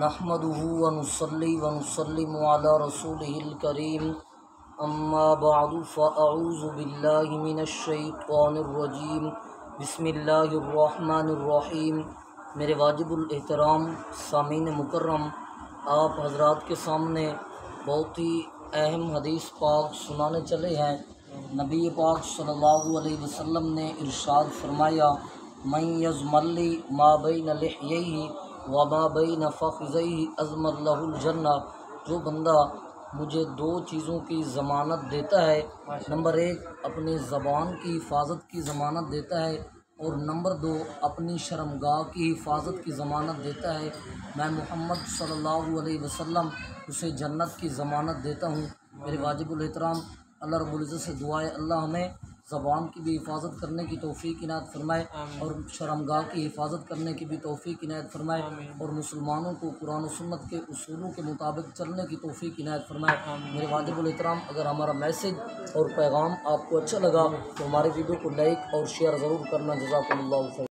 نحمده ونصلي ونسلم على رسوله الكريم اما بعد فاعوذ بالله من الشیطان الرجیم بسم اللہ الرحمن الرحیم۔ میرے واجب الاحترام سامعین مکرم، آپ حضرات کے سامنے بہت ہی اہم حدیث پاک سنانے چلے ہیں۔ نبی پاک صلی اللہ علیہ وسلم نے ارشاد فرمایا، من یضمن لی ما بین لحییہ وما بین فخذیہ اضمن لہ الجنہ۔ جو بندہ مجھے دو چیزوں کی ضمانت دیتا ہے، نمبر 1 اپنی زبان کی حفاظت کی ضمانت دیتا ہے، اور نمبر 2 اپنی شرمگاہ کی حفاظت کی ضمانت دیتا ہے، میں محمد صلی اللہ علیہ وسلم اسے جنت کی ضمانت دیتا ہوں۔ میرے واجب الاحترام اللہ رب العزت سے دعا ہے، اللہ ہمیں زبان کی بھی حفاظت کرنے کی توفیق عنایت فرمائے، اور شرمگاہ کی حفاظت کرنے کی بھی توفیق عنایت فرمائے، اور مسلمانوں کو قرآن و سنت کے اصولوں کے مطابق چلنے کی توفیق عنایت فرمائے۔ میرے واجب الاحترام، اگر ہمارا میسج اور پیغام آپ کو اچھا لگا تو ہمارے ویڈیو کو لائک اور شیئر ضرور کرنا۔ جزاکم اللہ خیر۔